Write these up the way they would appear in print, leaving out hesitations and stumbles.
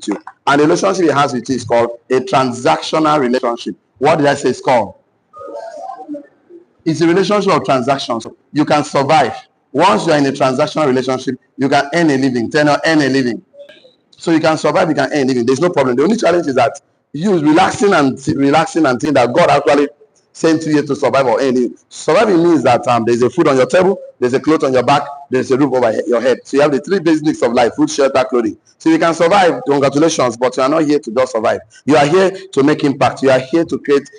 you. And the relationship he has with you is called a transactional relationship. What did I say it's called? It's a relationship of transactions. You can survive. Once you are in a transactional relationship, you can earn a living. Earn a living. So you can survive, you can earn a living. There's no problem. The only challenge is that you relaxing and think that God actually sent you here to survive or earn living. Surviving means that there's a food on your table, there's a cloth on your back, there's a roof over your head. So you have the three basic needs of life: food, shelter, clothing. So you can survive. Congratulations, but you are not here to just survive. You are here to make impact. You are here to create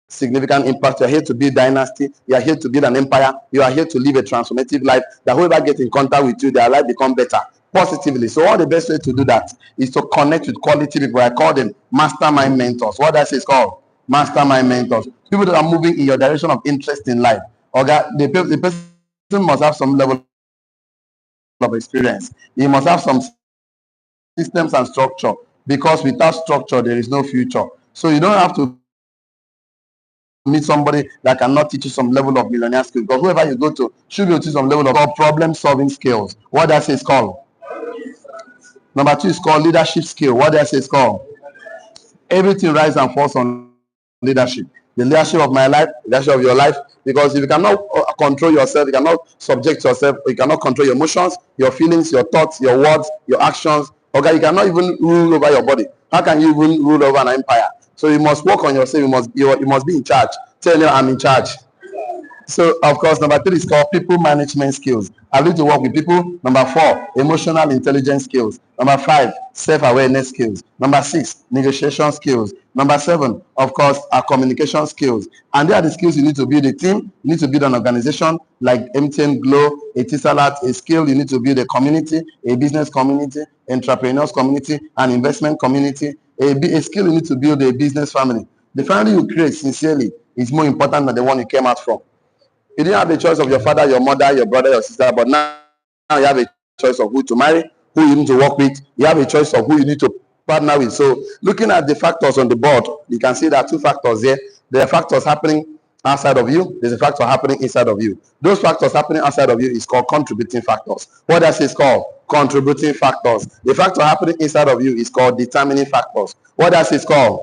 significant impact. You are here to build dynasty. You are here to build an empire. You are here to live a transformative life. That whoever gets in contact with you, their life become better positively. So one of the best way to do that is to connect with quality people. I call them mastermind mentors. What that is called? Mastermind mentors. People that are moving in your direction of interest in life. Okay, the person must have some level of experience. He must have some systems and structure, because without structure there is no future. So you don't have to meet somebody that cannot teach you some level of millionaire skills, because whoever you go to should be able to teach some level of problem solving skills. What does it called? Number two is called leadership skill. What does it called? Everything rises and falls on leadership. The leadership of my life, the leadership of your life. Because if you cannot control yourself, you cannot subject yourself, you cannot control your emotions, your feelings, your thoughts, your words, your actions. Okay, you cannot even rule over your body. How can you even rule over an empire? So you must work on yourself. You must be in charge. Tell you I'm in charge. So, of course, number three is called people management skills. Ability to work with people. Number four, emotional intelligence skills. Number five, self-awareness skills. Number six, negotiation skills. Number seven, of course, are communication skills. And they are the skills you need to build a team. You need to build an organization like MTN, Glow, Etisalat, a skill. You need to build a community, a business community, entrepreneurs community, an investment community. A skill you need to build a business family. The family you create sincerely is more important than the one you came out from. You didn't have a choice of your father, your mother, your brother, your sister, but now you have a choice of who to marry, who you need to work with. You have a choice of who you need to partner with. So looking at the factors on the board, you can see there are two factors here. There are factors happening outside of you. There's a factor happening inside of you. Those factors happening outside of you is called contributing factors. What does it called? Contributing factors. The factor happening inside of you is called determining factors. What does it called?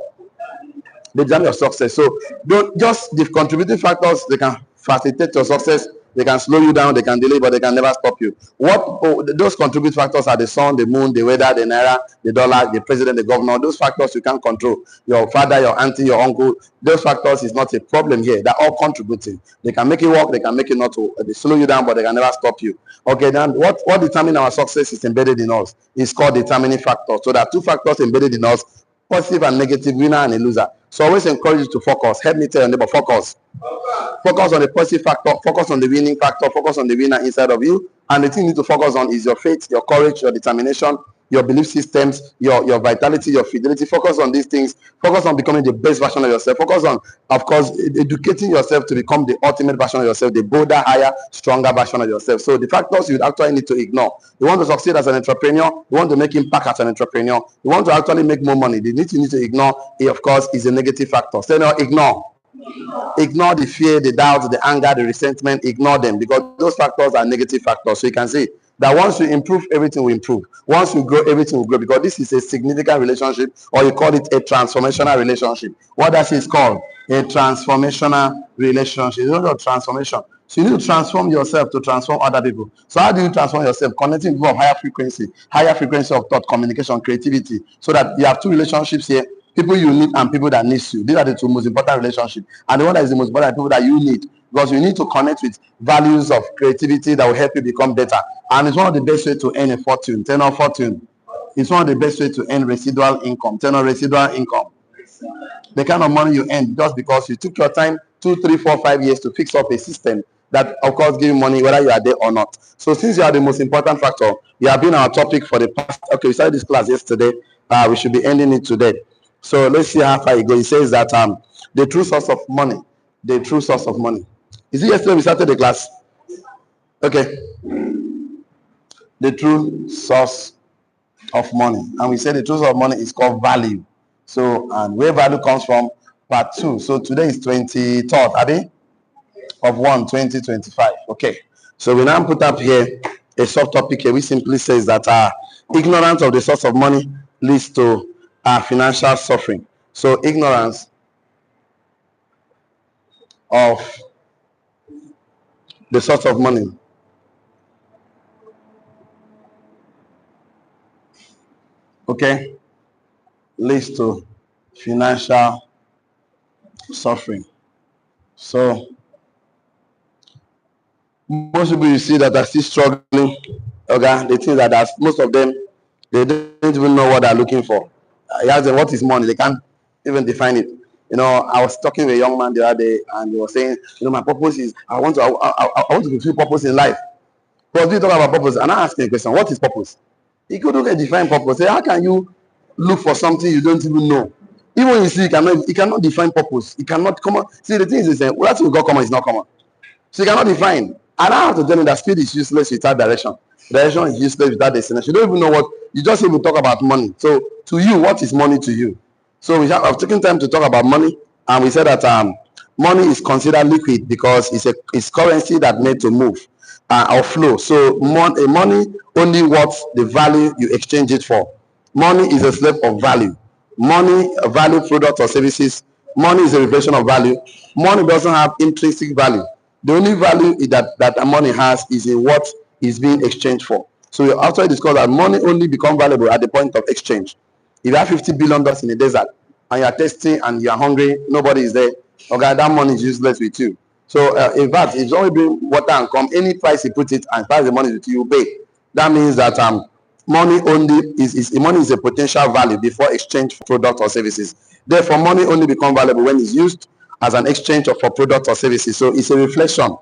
The journey of success. So don't just the contributing factors, they can facilitate your success, they can slow you down, they can delay, but they can never stop you. Those contributing factors are the sun, the moon, the weather, the naira, the dollar, the president, the governor. Those factors you can't control. Your father, your auntie, your uncle, those factors is not a problem here. They're all contributing. They can make it work, they can make it not to. They slow you down, but they can never stop you. Okay, then what determines our success is embedded in us. It's called determining factors. So there are two factors embedded in us: positive and negative, winner and a loser. So I always encourage you to focus. Help me tell your neighbor, focus. Focus on the positive factor, focus on the winning factor, focus on the winner inside of you. And the thing you need to focus on is your faith, your courage, your determination, your belief systems, your vitality, your fidelity. Focus on these things. Focus on becoming the best version of yourself. Focus on, of course, educating yourself to become the ultimate version of yourself, the bolder, higher, stronger version of yourself. So the factors you actually need to ignore. You want to succeed as an entrepreneur. You want to make impact as an entrepreneur. You want to actually make more money. The need you need to ignore, of course, is a negative factor. So no, ignore. Ignore the fear, the doubt, the anger, the resentment. Ignore them, because those factors are negative factors. So you can see that once you improve, everything will improve. Once you grow, everything will grow, because this is a significant relationship, or you call it a transformational relationship. What does it called? A transformational relationship. It's not a transformation. So you need to transform yourself to transform other people. So how do you transform yourself? Connecting people of higher frequency of thought, communication, creativity, so that you have two relationships here: people you need and people that need you. These are the two most important relationships. And the one that is the most important, people that you need, because you need to connect with values of creativity that will help you become better. And it's one of the best ways to earn a fortune. Turn on fortune. It's one of the best ways to earn residual income. Turn on residual income. The kind of money you earn just because you took your time 2, 3, 4, 5 years to fix up a system that, of course, give you money whether you are there or not. So since you are the most important factor, you have been our topic for the past. Okay, we started this class yesterday. We should be ending it today. So let's see how far it goes. It says that the true source of money. The true source of money. Is it yesterday we started the class? Okay. The true source of money. And we said the true source of money is called value. So, and where value comes from, part 2. So today is 23rd, Abby, of 1/2025. Okay. So we now put up here a subtopic here which simply says that ignorance of the source of money leads to financial suffering. So ignorance of the source of money, okay, leads to financial suffering. So most people you see that are still struggling, okay, they think that most of them, they don't even know what they're looking for. You ask them what is money, they can't even define it. You know, I was talking with a young man the other day, and he was saying, my purpose is I want to fulfill purpose in life. Because we talk about purpose, and I asked him a question: what is purpose? He couldn't define purpose. Say, how can you look for something you don't even know? Even when you see, he cannot define purpose. He cannot come on. See, the thing is, well, that's what got common is not common. So you cannot define. And I have to tell you that speed is useless without direction. Direction is useless without destination. You don't even know what, you just even talk about money. So to you, what is money to you? So I've taken time to talk about money, and we said that money is considered liquid because it's currency that made to move or flow. So money only worth the value you exchange it for. Money is a slave of value. Money, value products or services. Money is a reflection of value. Money doesn't have intrinsic value. The only value that money has is in what is being exchanged for. So we also discussed that money only becomes valuable at the point of exchange. If you have $50 billion in the desert and you are thirsty and you are hungry, nobody is there, okay, that money is useless with you. So in fact, if somebody bring water and come, any price you put it and price the money with you, you pay. That means that money only money is a potential value before exchange for products or services. Therefore, money only becomes valuable when it's used as an exchange for products or services. So it's a reflection.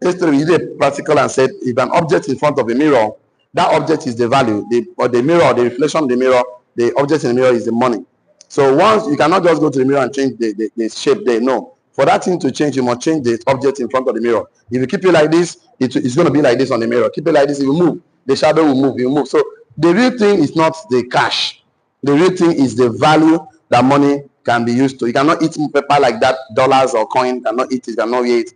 Yesterday we did a practical and said if an object in front of a mirror, that object is the value, the mirror, the reflection of the mirror, the object in the mirror is the money. So once you cannot just go to the mirror and change the shape there. No. For that thing to change, you must change the object in front of the mirror. If you keep it like this, it's going to be like this on the mirror. Keep it like this, if you move, the shadow will move, you move. So the real thing is not the cash. The real thing is the value that money can be used to. You cannot eat paper like that, dollars or coin, cannot eat it, cannot eat it.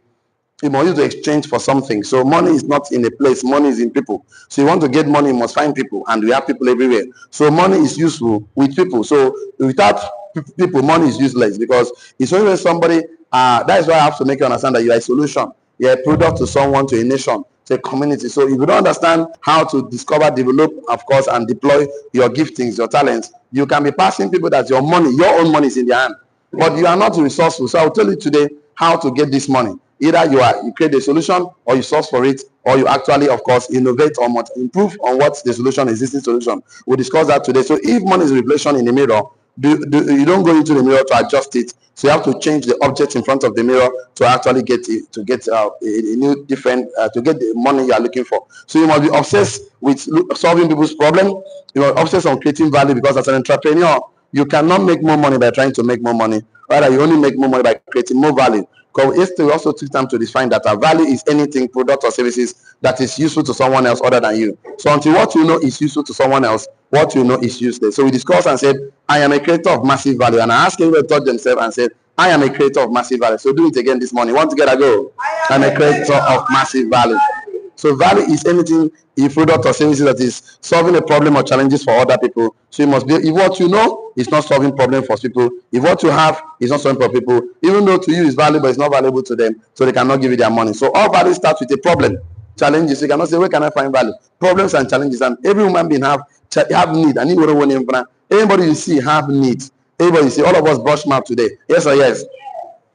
You must use to exchange for something. So money is not in a place, money is in people. So you want to get money, you must find people, and we have people everywhere. So money is useful with people. So without people, money is useless because it's only when somebody, that is why I have to make you understand that you are a solution. You're a product to someone, to a nation, to a community. So if you don't understand how to discover, develop, of course, and deploy your giftings, your talents, you can be passing people that your money, your own money is in their hand. But you are not resourceful. So I'll tell you today how to get this money. Either you create a solution, or you source for it, or you actually, of course, innovate or improve on what the solution, existing solution. We'll discuss that today. So if money is a reflection in the mirror, you don't go into the mirror to adjust it. So you have to change the object in front of the mirror to actually get it, to get a new different, to get the money you are looking for. So you must be obsessed with solving people's problem. You are obsessed on creating value, because as an entrepreneur, you cannot make more money by trying to make more money. Rather, you only make more money by creating more value. Because yesterday we also took time to define that a value is anything, product or services that is useful to someone else other than you. So until what you know is useful to someone else, what you know is useless. So we discussed and said, I am a creator of massive value. And I asked everybody to touch themselves and said, I am a creator of massive value. So do it again this morning. One together, go. I'm a creator of massive value. So value is anything, a product or services that is solving a problem or challenges for other people. So you must be, if what you know is not solving problem for people, if what you have is not solving for people, even though to you is valuable, it's not valuable to them, so they cannot give you their money. So all value starts with a problem. Challenges, you cannot say, where can I find value? Problems and challenges, and every human being have need. And everybody you see have needs. Everybody you see, all of us brush mouth today. Yes or yes?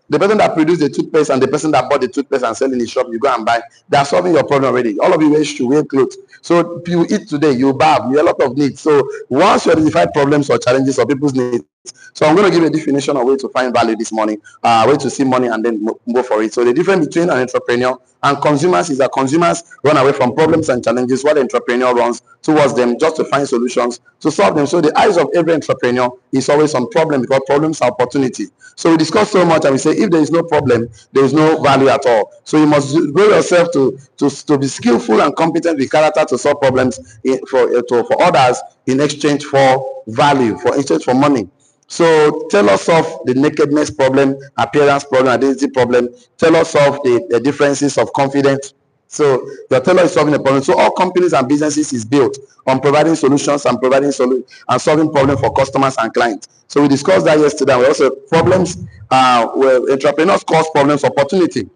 The person that produced the toothpaste and the person that bought the toothpaste and sell in the shop, you go and buy, they are solving your problem already. All of you wear shoes, wear clothes. So you eat today, you bath, you have a lot of needs. So once you identify problems or challenges or people's needs, so I'm going to give you a definition of way to find value this morning, way to see money and then go for it. So the difference between an entrepreneur and consumers is that consumers run away from problems and challenges, while the entrepreneur runs towards them just to find solutions to solve them. So the eyes of every entrepreneur is always on problem, because problems are opportunity. So we discuss so much and we say if there is no problem, there is no value at all. So you must grow yourself to be skillful and competent with character to solve problems for others in exchange for value, for exchange for money. So tell us of the nakedness problem, appearance problem, identity problem. Tell us of the differences of confidence, So your tailor is solving a problem. So all companies and businesses is built on providing solutions and and solving problems for customers and clients. So we discussed that yesterday. We also problems where entrepreneurs cause problems, opportunity.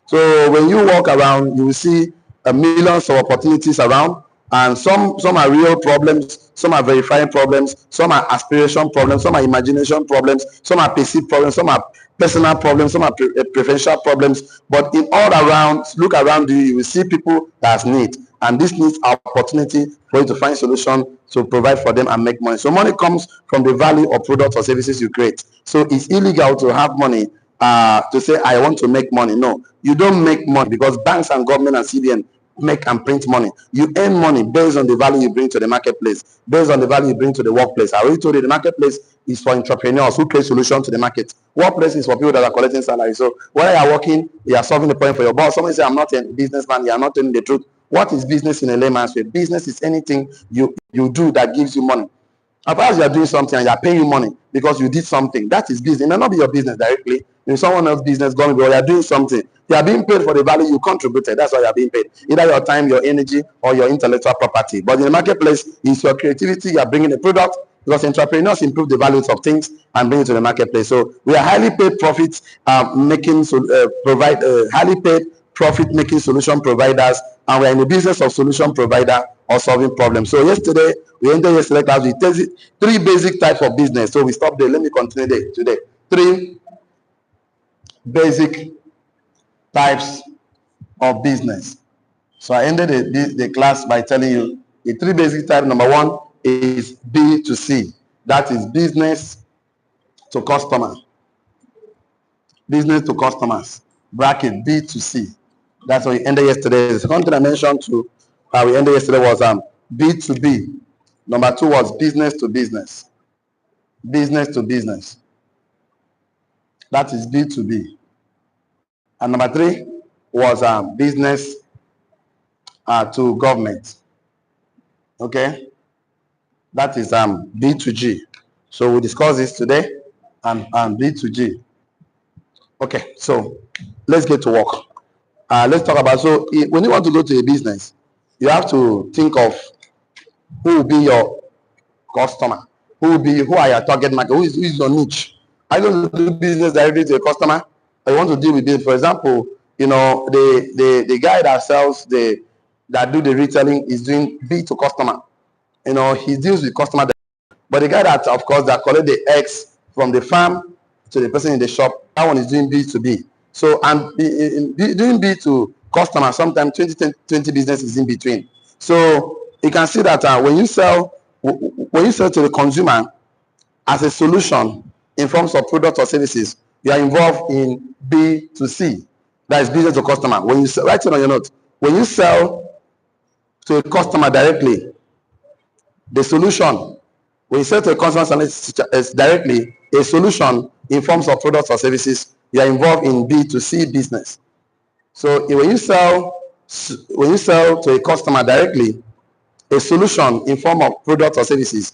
So when you walk around, you will see millions of opportunities around, and some are real problems, some are verifying problems, some are aspiration problems, some are imagination problems, some are perceived problems, some are personal problems, some are preferential problems. But in all around, look around you, you will see people that need, and this needs opportunity for you to find solution to provide for them and make money. So money comes from the value of products or services you create. So it's illegal to have money to say I want to make money. No, you don't make money, because banks and government and CBN make and print money. You earn money based on the value you bring to the marketplace, based on the value you bring to the workplace. I already told you the marketplace is for entrepreneurs who create solutions to the market. Workplace is for people that are collecting salary. So while you are working, you are solving the problem for your boss. Someone say, I'm not a businessman, you are not telling the truth. What is business in a layman's way? Business is anything you do that gives you money. As far as you are doing something and you are paying you money because you did something, that is business. It may not be your business directly. If someone else's business going, but you are doing something, you are being paid for the value you contributed. That's why you are being paid. Either your time, your energy, or your intellectual property. But in the marketplace, it's your creativity. You are bringing a product, because entrepreneurs improve the values of things and bring it to the marketplace. So we are highly paid profits making provide highly paid profit making solution providers, and we're in the business of solution provider or solving problems. So we ended yesterday class with three basic types of business. So we stop there. Let me continue there today. Three basic types of business. So I ended the class by telling you the three basic types. Number one is B2C. That is business to customer. Business to customers. Bracket B2C. That's what we ended yesterday. The second thing I mentioned to we ended yesterday was B2B. Number two was business to business. Business to business. That is B2B. And number three was business to government. Okay? That is B2G. So we discuss this today and B2G. Okay, so let's get to work. Let's talk about, so when you want to go to a business, you have to think of who will be your customer, who are your target market, who is your niche. Are you going to do business directly to a customer, or you want to deal with it? For example, the guy that sells that do the retailing is doing B to customer. He deals with customer, but the guy that, of course, that collect the eggs from the farm to the person in the shop, that one is doing B to B. So and doing B to customer, sometimes 20 business is in between. So you can see that when you sell to the consumer as a solution in forms of products or services, you are involved in B to C. That is business to customer. When you sell, write it on your note. When you sell to a customer directly, the solution, when you sell to a customer is directly a solution in forms of products or services, you are involved in B to C business. So when you sell to a customer directly a solution in form of products or services,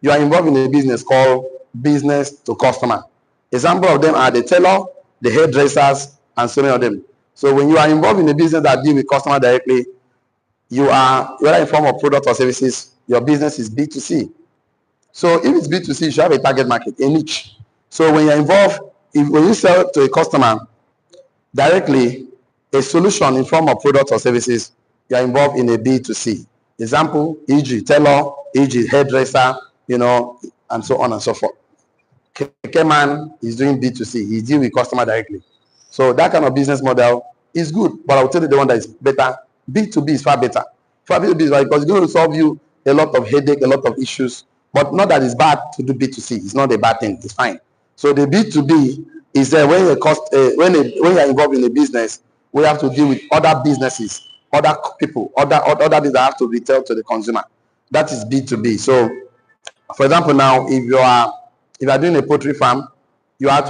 you are involved in a business called business to customer. Example of them are the tailor, the hairdressers, and so many of them. So when you are involved in a business that deal with customer directly, you are, whether in form of product or services, your business is B2C. So if it's B2C, you should have a target market, a niche. So when you're involved, when you sell to a customer directly a solution in form of products or services, you are involved in a B2C. Example, e.g. tailor, e.g. hairdresser, and so on and so forth. Keke man is doing B2C. He's dealing with customer directly. So that kind of business model is good, but I'll tell you the one that is better. B2B is far better. Far B2B is right, because it's going to solve you a lot of headache, a lot of issues. But not that it's bad to do B2C. It's not a bad thing. It's fine. So the B2B is there when when you're involved in a business, we have to deal with other businesses, other people, other businesses that have to retail to the consumer. That is B2B. So, for example, now if you are doing a poultry farm, you are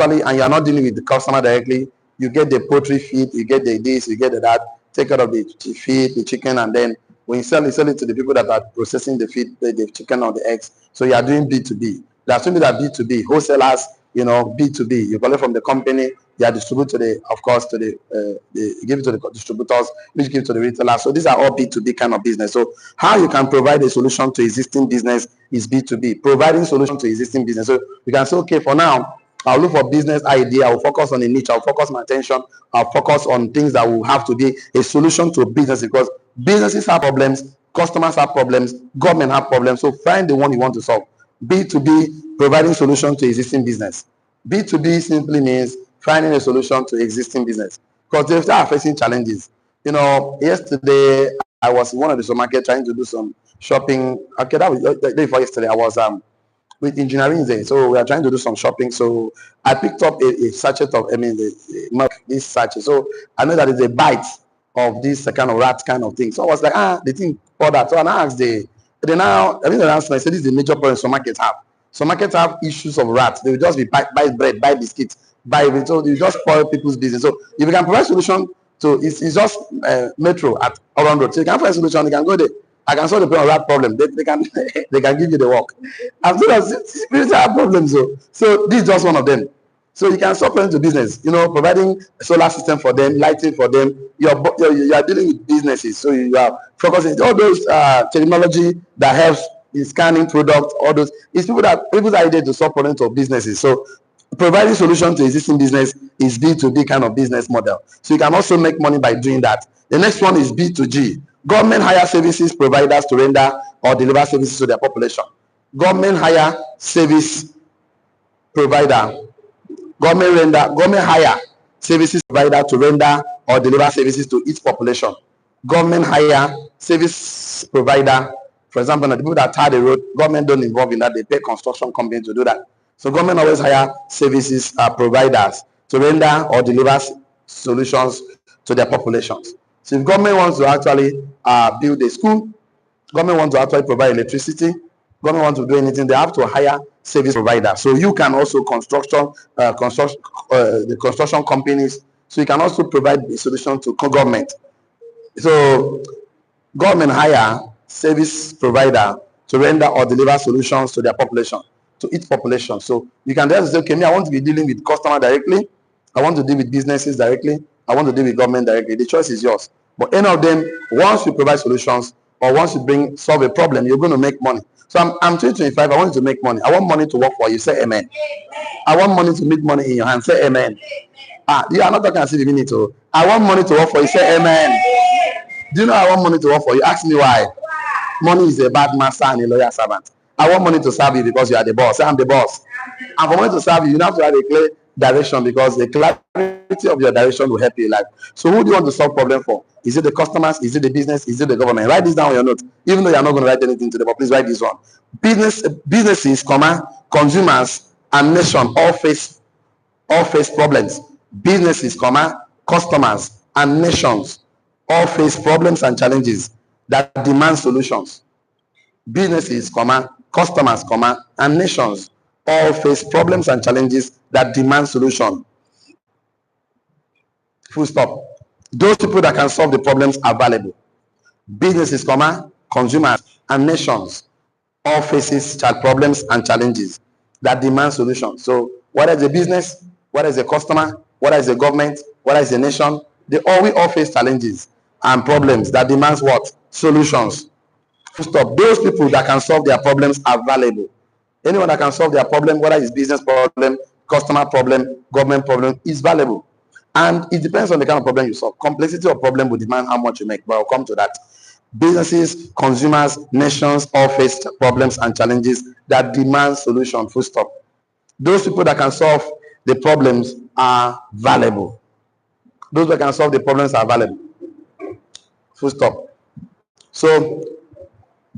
not dealing with the customer directly. You get the poultry feed, you get the this, you get the that. Take care of the feed, the chicken, and then when you sell it to the people that are processing the feed, the chicken or the eggs. So you are doing B2B. There are some that B2B, wholesalers, B2B. You collect from the company, they are distributed to the, of course, to they give it to the distributors, which give to the retailers. So these are all B2B kind of business. So how you can provide a solution to existing business is B2B, providing solution to existing business. So you can say, okay, for now, I'll look for business idea. I'll focus on a niche. I'll focus my attention. I'll focus on things that will have to be a solution to business, because businesses have problems, customers have problems, government have problems. So find the one you want to solve. B2B, providing solution to existing business. B2B simply means finding a solution to existing business, because they start facing challenges. You know, yesterday I was in one of the supermarket trying to do some shopping. Okay, that was the day before yesterday. I was with engineering there, so we are trying to do some shopping. So I picked up a sachet of, I mean, the milk, this sachet. So I know that it's a bite of this kind of rat kind of thing. So I was like, the thing for that. So I now asked they now, I mean, the answer, I said, this is the major problem some markets have. Some markets have issues of rats. They will just be buy bread, buy biscuits, buy it. So you just spoil people's business. So if you can provide solution to, it's just metro at around road. So you can find a solution, you can go there. I can solve the problem of that problem. They can they can give you the work. I've seen that spiritual problems. So this is just one of them. So you can solve problems to business. You know, providing a solar system for them, lighting for them. You are dealing with businesses. So you are focusing all those technology that helps in scanning products. All those, it's people's idea to solve problems of businesses. So providing solution to existing business is B2B kind of business model. So you can also make money by doing that. The next one is B2G. Government hire services providers to render or deliver services to their population. Government hire service provider. Government hire services provider to render or deliver services to its population. Government hire service provider, for example, the people that tar the road, government don't involve in that. They pay construction companies to do that. So government always hire services providers to render or deliver solutions to their populations. So if government wants to actually build a school, government wants to actually provide electricity, government wants to do anything, they have to hire service provider. So you can also the construction companies. So you can also provide a solution to government. So government hire service provider to render or deliver solutions to their population, to its population. So you can just say, okay, me, I want to be dealing with customer directly. I want to deal with businesses directly. I want to deal with government directly. The choice is yours. But any of them, once you provide solutions or once you solve a problem, you're going to make money. So I'm 2025. I want you to make money. I want money to work for you. Say amen. I want money to make money in your hand. Say amen. You are not talking as if you mean it. So I want money to work for you. Say amen. Do you know I want money to work for you? Ask me why. Money is a bad master and a loyal servant. I want money to serve you because you are the boss. Say I'm the boss. And for money to serve you, you have to have a clear direction, because the clarity of your direction will help you in life. So who do you want to solve problem for? Is it the customers? Is it the business? Is it the government? Write this down on your note. Even though you're not going to write anything today, but please write this one. Businesses, consumers, and nation all face problems. Businesses, customers, and nations all face problems and challenges that demand solutions. Businesses, customers, and nations all face problems and challenges that demand solution. Full stop. Those people that can solve the problems are valuable. Businesses, consumers, and nations all faces problems and challenges that demand solutions. So whether it's a business, whether it's a customer, whether it's a government, whether it's a nation, we all face challenges and problems that demands what? Solutions. Full stop. Those people that can solve their problems are valuable. Anyone that can solve their problem, whether it's business problem, customer problem, government problem, is valuable. And it depends on the kind of problem you solve. Complexity of problem will demand how much you make, but I'll come to that. Businesses, consumers, nations all face problems and challenges that demand solution. Full stop. Those people that can solve the problems are valuable. Those that can solve the problems are valuable. Full stop. So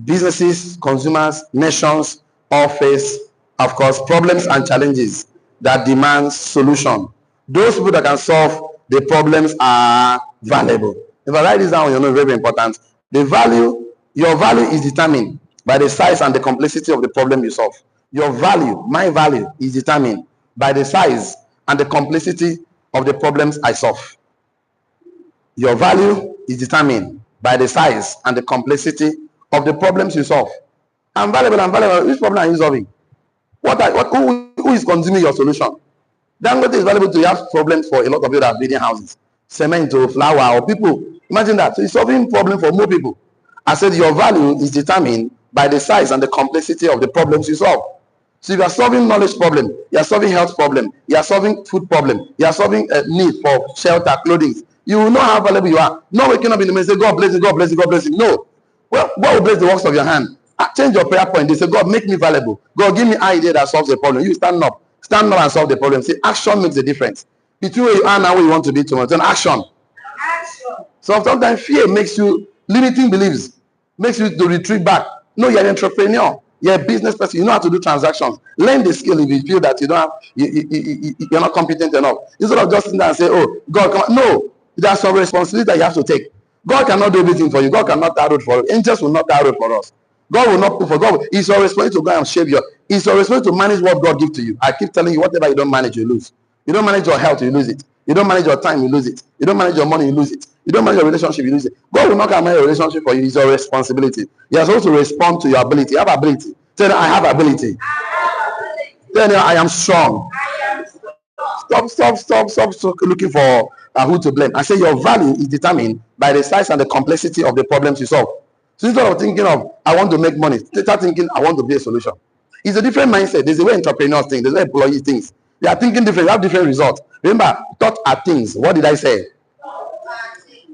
businesses, consumers, nations all face, of course, problems and challenges that demand solution. Those people that can solve the problems are valuable. If I write this down, you know, very important. Your value is determined by the size and the complexity of the problem you solve. Your value, my value, is determined by the size and the complexity of the problems I solve. Your value is determined by the size and the complexity of the problems you solve. I'm valuable. Which problem are you solving? Who is consuming your solution? Dangote is valuable to have problems for a lot of people that are building houses, cement or flour or people. Imagine that. So it's solving problem for more people. I said your value is determined by the size and the complexity of the problems you solve. So if you are solving knowledge problem, you are solving health problem, you are solving food problem, you are solving a need for shelter, clothing, you will know how valuable you are. Not waking up in the morning and say, God bless you, God bless you, God bless you. No. Well, God will bless the works of your hand. Change your prayer point. They say, God, make me valuable. God, give me an idea that solves the problem. You stand up. Stand up and solve the problem. See, action makes a difference. Between where you are now where you want to be tomorrow. It's an action. So sometimes fear makes you limiting beliefs, makes you to retreat back. No, you're an entrepreneur. You're a business person. You know how to do transactions. Learn the skill if you feel that you don't have, you're not competent enough. Instead of just sitting there and say, oh, God, come on. No, there's some responsibility that you have to take. God cannot do everything for you. God cannot tie road for you. Angels will not tie road for us. God will not put for God. It's your responsibility to go and shape your. It's your responsibility to manage what God gives to you. I keep telling you, whatever you don't manage, you lose. You don't manage your health, you lose it. You don't manage your time, you lose it. You don't manage your money, you lose it. You don't manage your relationship, you lose it. God will not come manage your relationship for you. It's your responsibility. You are supposed to respond to your ability. You have ability. Tell them, I have ability. Tell them, I am strong. Stop looking for who to blame. I say your value is determined by the size and the complexity of the problems you solve. So instead of thinking of, I want to make money, start thinking, I want to be a solution. It's a different mindset. There's a way entrepreneurs think. There's a way employees think. They are thinking different. You have different results. Remember, thoughts are things. What did I say?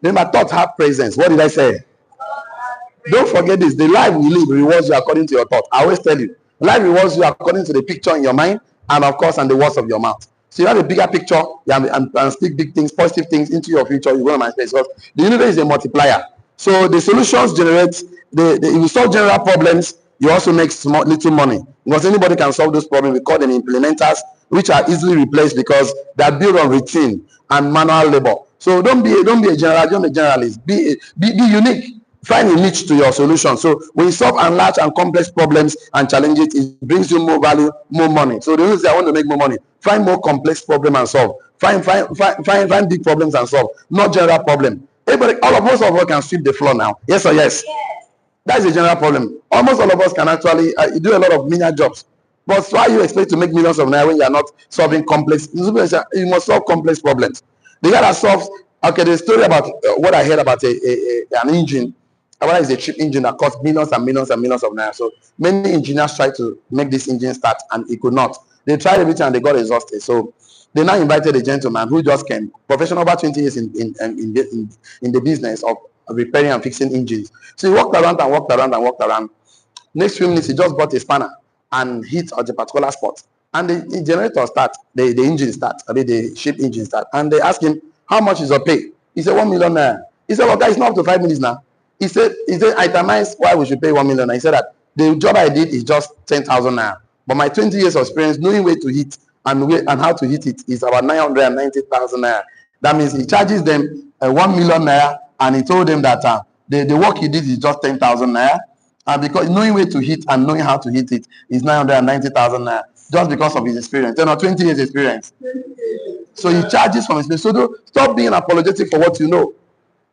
Remember, thoughts have presence. What did I say? Don't forget this. The life we live rewards you according to your thought. I always tell you, life rewards you according to the picture in your mind and, of course, and the words of your mouth. So you have a bigger picture and speak big things, positive things into your future. You go to my space. Because the universe is a multiplier. So the solutions generate, if you solve general problems, you also make small, little money. Because anybody can solve those problems. We call them implementers, which are easily replaced because they are built on routine and manual labor. So don't be a general, don't be a generalist. Be unique. Find a niche to your solution. So when you solve large and complex problems and challenges, it brings you more value, more money. So the reason I want to make more money, find more complex problem and solve. Find big problems and solve, not general problem. Everybody, most of us can sweep the floor now. Yes or yes? That's a general problem. Almost all of us can actually do a lot of menial jobs. But why you expect to make millions of naira when you are not solving complex? You must solve complex problems. The guy that solves. Okay, the story about what I heard about an engine. What is a cheap engine that costs millions and millions and millions of naira? So many engineers tried to make this engine start and it could not. They tried everything and they got exhausted. So they now invited a gentleman who just came, professional, about 20 years in the business of repairing and fixing engines. So he walked around and walked around and walked around. Next few minutes, he just bought a spanner and hit at a particular spot. And the generator start, the engine start, the ship engine start. And they asked him, how much is your pay? He said, 1 million naira. He said, well, guys, it's not up to 5 minutes now. He said, itemize why we should pay 1 million. He said that the job I did is just 10,000 naira. But my 20 years of experience, knowing where to hit and how to hit it, is about 990,000 naira. That means he charges them 1 million naira, and he told them that the work he did is just 10,000 naira. And because knowing where to hit and knowing how to hit it is 990,000 naira, just because of his experience. 20 years experience. So he charges from his experience. So stop being apologetic for what you know.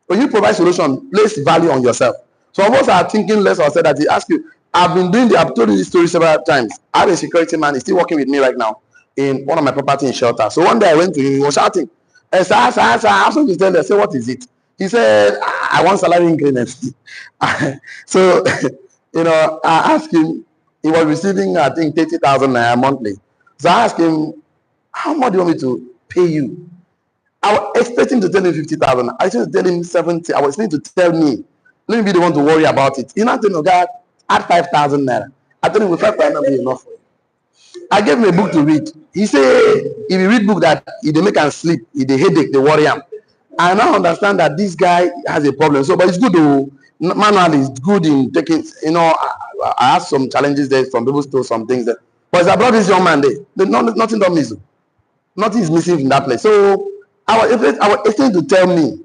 When you provide solution, place value on yourself. Some of us are thinking less or said that he asked you. I've told you this story several times. I have a security man, he's still working with me right now in one of my property in shelter. So one day I went to him, he was shouting, sir, I have something to tell you. I said, what is it? He said, I want salary increment. So, I asked him, he was receiving, I think, 30,000 naira monthly. So I asked him, how much do you want me to pay you? I was expecting to tell him 50,000. I was tell him 70. I was expecting to tell me, let me be the one to worry about it. He not told me, God, add 5,000 naira. I told him, with 5,000 naira be enough. I gave him a book to read. He said, if you read book that he they make him sleep, he they headache, they worry him. I now understand that this guy has a problem. So, but it's good to manually, it's good in taking. I have some challenges there from people stole some things there. But as I brought this young man there, nothing done missing. Nothing is missing from that place. So I was expecting to tell me.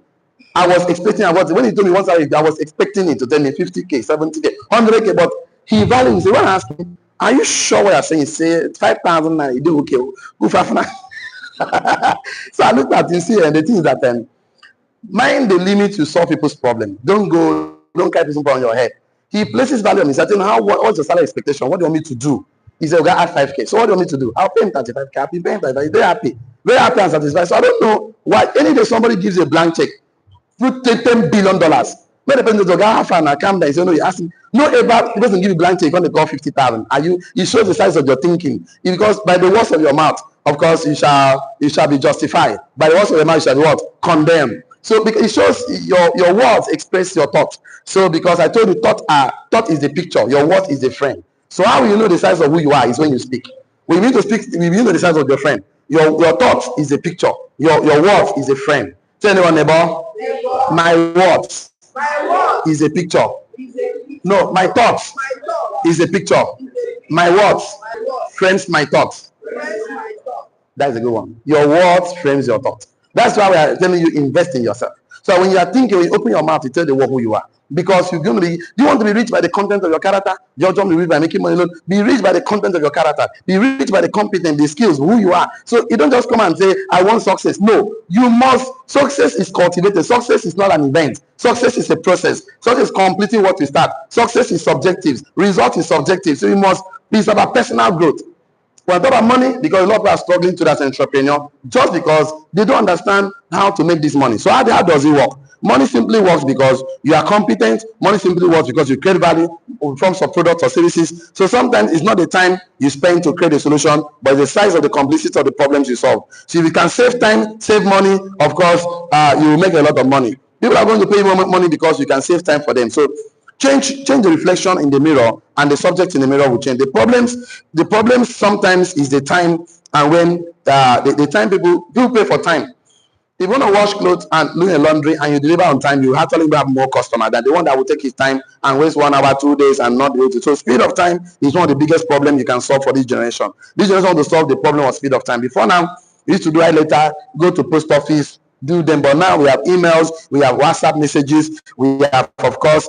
I was expecting about it. When he told me once I was expecting him to tell me 50K, 70K, 100K, but he valued me. So when I asked him, are you sure what you're saying? He said 5,000 naira, you do okay. Go for So I looked at him, see, and the thing is that mind the limit to solve people's problem. Don't carry people on your head. He places value on me. He said, what's your salary expectation? What do you want me to do? He said, okay, I have 5K. So what do you want me to do? I'll pay him 35K. I'll be paying 35K. Very happy. Very happy and satisfied. So I don't know why any day somebody gives you a blank check, put $10 billion. When the person says, okay, how far now? Calm down. You say, no, you ask him. No, about the person give you blank check, when they call 50,000. Are you? It shows the size of your thinking. Because by the words of your mouth, of course, you shall be justified. By the words of your mouth, you shall be what? Condemned. So because it shows your words express your thoughts. So because I told you, thought is the picture, your word is the frame. So how will you know the size of who you are is when you speak. When you need to speak, we need to know the size of your friend. Your thought is a picture. Your words is a frame. Tell anyone, neighbor, my words is a picture. No, my thoughts is a picture. My words frames my thoughts. That's a good one. Your words frames your thoughts. That's why we are telling you, invest in yourself. So when you are thinking, when you open your mouth, you tell the world who you are. Because you're going to be, do you want to be rich by the content of your character? You want to be rich by making money alone? Be rich by the content of your character. Be rich by the competence, the skills, who you are. So you don't just come and say, I want success. No, you must. Success is cultivated. Success is not an event. Success is a process. Success is completing what you start. Success is subjective. Result is subjective. So you must, it's about personal growth. When I talk about money, because a lot of people are struggling to that entrepreneur just because they don't understand how to make this money. So how does it work? Money simply works because you are competent. Money simply works because you create value from some products or services. So sometimes it's not the time you spend to create a solution, but the size of the complexity of the problems you solve. So if you can save time, save money, of course, you will make a lot of money. People are going to pay you more money because you can save time for them. So change the reflection in the mirror, and the subject in the mirror will change. The problems sometimes is the time, and when the time people pay for time. If you want to wash clothes and do a laundry and you deliver on time, you actually have more customers than the one that will take his time and waste 1 hour, 2 days and not be able to. So speed of time is one of the biggest problems you can solve for this generation. This generation wants to solve the problem of speed of time. Before now, we used to do it later, go to post office, do them, but now we have emails, we have WhatsApp messages, we have, of course,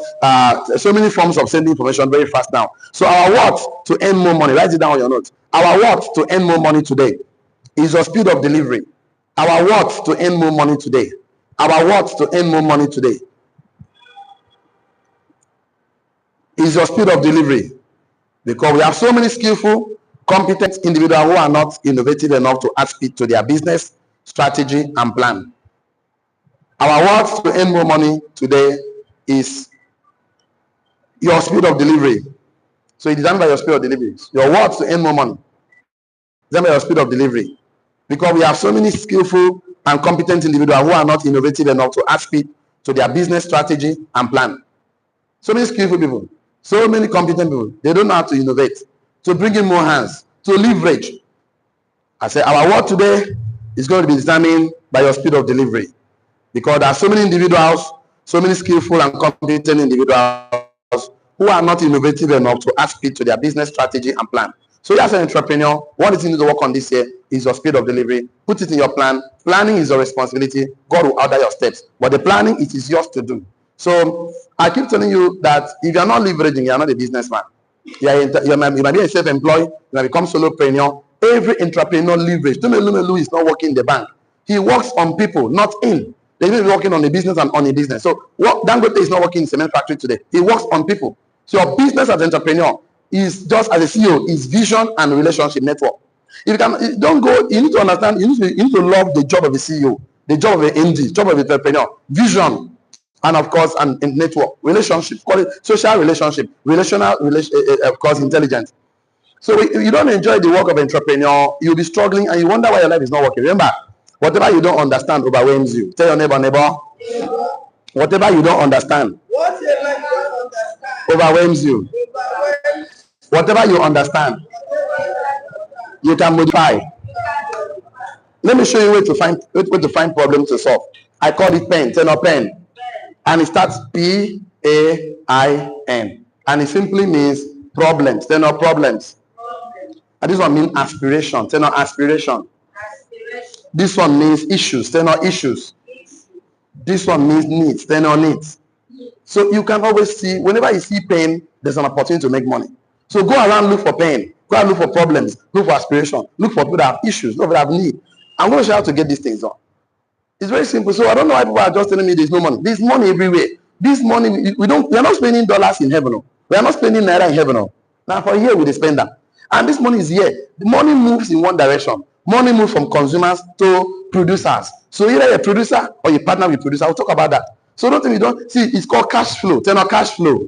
so many forms of sending information very fast now. So our what to earn more money, write it down on your notes. Our what to earn more money today is your speed of delivery. Our what to earn more money today. Our what to earn more money today is your speed of delivery. Because we have so many skillful, competent individuals who are not innovative enough to add speed to their business, strategy, and plan. Our what to earn more money today is your speed of delivery. So it's done by your speed of delivery. Your what to earn more money is done by your speed of delivery. Because we have so many skillful and competent individuals who are not innovative enough to add speed to their business strategy and plan. So many skillful people, so many competent people, they don't know how to innovate, to bring in more hands, to leverage. I say our work today is going to be determined by your speed of delivery. Because there are so many individuals, so many skillful and competent individuals who are not innovative enough to add speed to their business strategy and plan. So as an entrepreneur, what is you need to work on this year is your speed of delivery. Put it in your plan. Planning is your responsibility. God will order your steps. But the planning, it is yours to do. So I keep telling you that if you're not leveraging, you're not a businessman. You might be a self-employed, you might become solopreneur. Every entrepreneur leverage. Tumelu is not working in the bank. He works on people, not in. They're even working on a business and on a business. So what Dangote is not working in cement factory today. He works on people. So your business as an entrepreneur is just as a CEO, is vision and relationship network. If you can, don't go, you need to understand, you need to love the job of a CEO, the job of an MD, job of an entrepreneur, vision, and of course, and network, relationship, call it social relationship, of course, intelligence. So if you don't enjoy the work of entrepreneur, you'll be struggling and you wonder why your life is not working. Remember, whatever you don't understand overwhelms you. Tell your neighbor, whatever you don't understand overwhelms you. Whatever you understand, you can modify. Let me show you where to find problems to solve. I call it pen, turn up pen. And it starts Pain. And it simply means problems, turn up problems. And this one means aspiration, turn up aspiration. This one means issues, turn up issues. This one means needs, turn up needs. So you can always see, whenever you see pain, there's an opportunity to make money. So go around, look for pain, go and look for problems, look for aspiration, look for people that have issues, look for people that have need. I'm going to show you how to get these things done. It's very simple. So I don't know why people are just telling me there's no money. There's money everywhere. This money, we are not spending dollars in heaven. We are not spending naira in heaven. Now for here we spend that. And this money is here. The money moves in one direction. Money moves from consumers to producers. So either a producer or you partner with producer. I'll talk about that. So don't think you don't see, it's called cash flow. Tenor cash flow.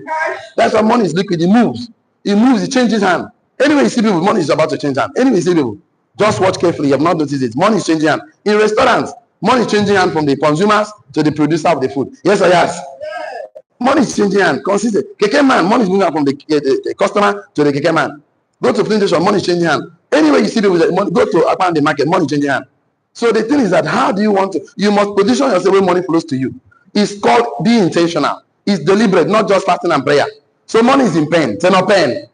That's why money is liquid. It moves. It moves. It changes hand. Anyway, you see people, money is about to change hand. Anyway, you see people, just watch carefully. You have not noticed it. Money is changing hand. In restaurants, money is changing hand from the consumers to the producer of the food. Yes or yes? Money is changing hand. Consistent. Keke man, money is moving hand from the customer to the keke man. Go to filling station, money is changing hand. Anyway, you see people, go to upon the market, money is changing hand. So the thing is that how do you want to? You must position yourself where money flows to you. It's called be intentional. It's deliberate, not just fasting and prayer. So money is in pen. Tenor pen.